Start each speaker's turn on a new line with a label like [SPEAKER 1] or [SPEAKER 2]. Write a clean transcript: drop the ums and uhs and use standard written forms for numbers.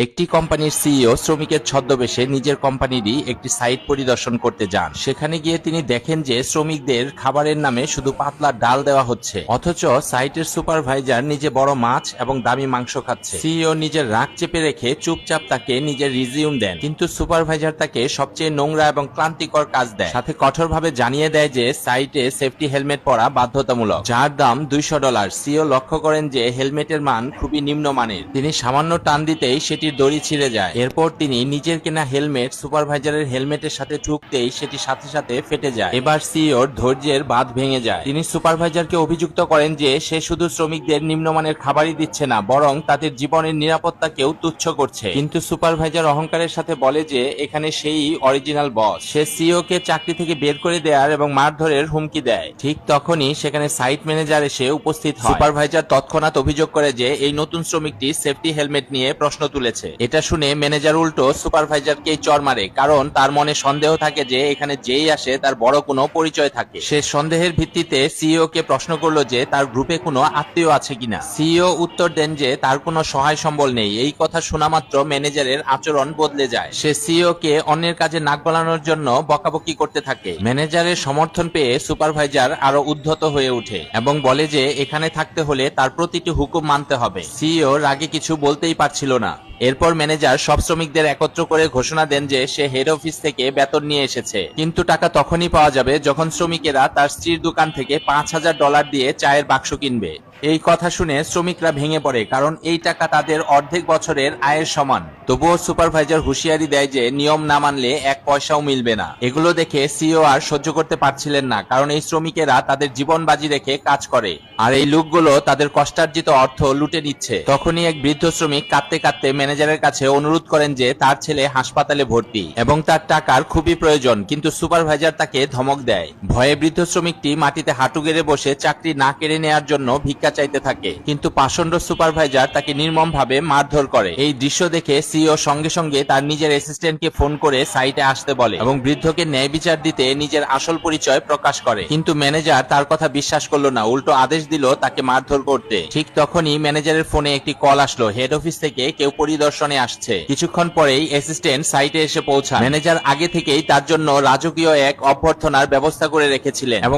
[SPEAKER 1] একটি কোম্পানির সিইও শ্রমিকের ছদ্মবেশে নিজের কোম্পানিরই একটি সাইট পরিদর্শন করতে যান। সেখানে গিয়ে তিনি দেখেন যে শ্রমিকদের খাবারের নামে শুধু পাতলা ডাল দেওয়া হচ্ছে, অথচ সাইটের সুপারভাইজার নিজে বড় মাছ এবং দামি মাংস খাচ্ছে। সিইও নিজের রাগ চেপে রেখে চুপচাপ তাকে নিজের রিজিউম দেন, কিন্তু সুপারভাইজার তাকে সবচেয়ে নোংরা এবং ক্লান্তিকর কাজ দেয়, সাথে কঠোরভাবে জানিয়ে দেয় যে সাইটে সেফটি হেলমেট পরা বাধ্যতামূলক, যার দাম $200। সিইও লক্ষ্য করেন যে হেলমেটের মান খুবই নিম্নমানের। তিনি সামান্য টান দিতেই সেটির দড়ি ছিঁড়ে যায়। এরপর তিনি নিজের কেনা হেলমেট সুপারভাইজারের হেলমেটের সাথে ঠুকতেই সেটি সাথে সাথে ফেটে যায়। এবার সিইওর ধৈর্যের বাঁধ ভেঙে যায়। তিনি সুপারভাইজারকে অভিযুক্ত করেন যে সে শুধু শ্রমিকদের নিম্নমানের খাবারই দিচ্ছে না, বরং তাদের জীবনের নিরাপত্তাকেও তুচ্ছ করছে। কিন্তু সুপারভাইজার অহংকারের সাথে বলে যে এখানে সেই অরিজিনাল বস। সে সিইও কে চাকরি থেকে বের করে দেওয়ার এবং মারধরের হুমকি দেয়। ঠিক তখনই সেখানে সাইট ম্যানেজার এসে উপস্থিত হয়। সুপারভাইজার তৎক্ষণাৎ অভিযোগ করে যে এই নতুন শ্রমিকটি সেফটি হেলমেট নিয়ে প্রশ্ন তুলেছে। এটা শুনে ম্যানেজার উল্টো সুপারভাইজারকেই চড় মারে, কারণ তার মনে সন্দেহ থাকে যে এখানে যেই আসে তার বড় কোনো পরিচয় থাকে। সে সন্দেহের ভিত্তিতে সিইও কে প্রশ্ন করলো যে তার গ্রুপে কোনো আত্মীয় আছে কিনা। সিইও উত্তর দেন যে তার কোনো সহায় সম্বল নেই। এই কথা শোনা মাত্র ম্যানেজারের আচরণ বদলে যায়। সে সিইও কে অন্যের কাজে নাক গলানোর জন্য বকাবকি করতে থাকে। ম্যানেজারের সমর্থন পেয়ে সুপারভাইজার আরো উদ্ধত হয়ে ওঠে এবং বলে যে এখানে থাকতে হলে তার প্রতিটি হুকুম মানতে হবে। সিইও রাগে কিছু বলতেই পারছিল না। এরপর ম্যানেজার সব শ্রমিকদের একত্র করে ঘোষণা দেন যে সে হেড অফিস থেকে বেতন নিয়ে এসেছে, কিন্তু টাকা তখনই পাওয়া যাবে যখন শ্রমিকেরা তার স্ত্রীর দোকান থেকে $5000 দিয়ে চায়ের বাক্স কিনবে। এই কথা শুনে শ্রমিকরা ভেঙে পড়ে, কারণ এই টাকা তাদের অর্ধেক বছরের আয়ের সমান। তবুও সুপারভাইজার হুঁশিয়ারি দেয় যে নিয়ম না মানলে এক পয়সাও মিলবে না। এগুলো দেখে সিইও আর সহ্য করতে পারছিলেন না, কারণ এই শ্রমিকেরা তাদের জীবন বাজি রেখে কাজ করে, আর এই লোকগুলো তাদের কষ্টার্জিত অর্থ লুটে নিচ্ছে। তখনই এক বৃদ্ধ শ্রমিক কাঁদতে কাঁদতে ম্যানেজারের কাছে অনুরোধ করেন যে তার ছেলে হাসপাতালে ভর্তি এবং তার টাকার খুবই প্রয়োজন, কিন্তু সুপারভাইজার তাকে ধমক দেয়। ভয়ে বৃদ্ধ শ্রমিকটি মাটিতে হাঁটু গেড়ে বসে চাকরি না কেড়ে নেওয়ার জন্য ভিক্ষা চাইতে থাকে, কিন্তু পাষণ্ড সুপারভাইজার তাকে নির্মমভাবে মারধর করে। এই দৃশ্য দেখে সিইও সঙ্গে সঙ্গে তার নিজের অ্যাসিস্ট্যান্টকে ফোন করে সাইটে আসতে বলে এবং বৃদ্ধকে ন্যায় বিচার দিতে নিজের আসল পরিচয় প্রকাশ করে। কিন্তু ম্যানেজার তার কথা বিশ্বাস করলো না, উল্টো আদেশ দিল তাকে মারধর করতে। ঠিক তখনই ম্যানেজারের ফোনে একটি কল আসলো, হেড অফিস থেকে কেউ পরিদর্শনে আসছে। কিছুক্ষণ পরেই অ্যাসিস্ট্যান্ট সাইটে এসে পৌঁছান। ম্যানেজার আগে থেকেই তার জন্য রাজকীয় এক অভ্যর্থনার ব্যবস্থা করে রেখেছিলেন এবং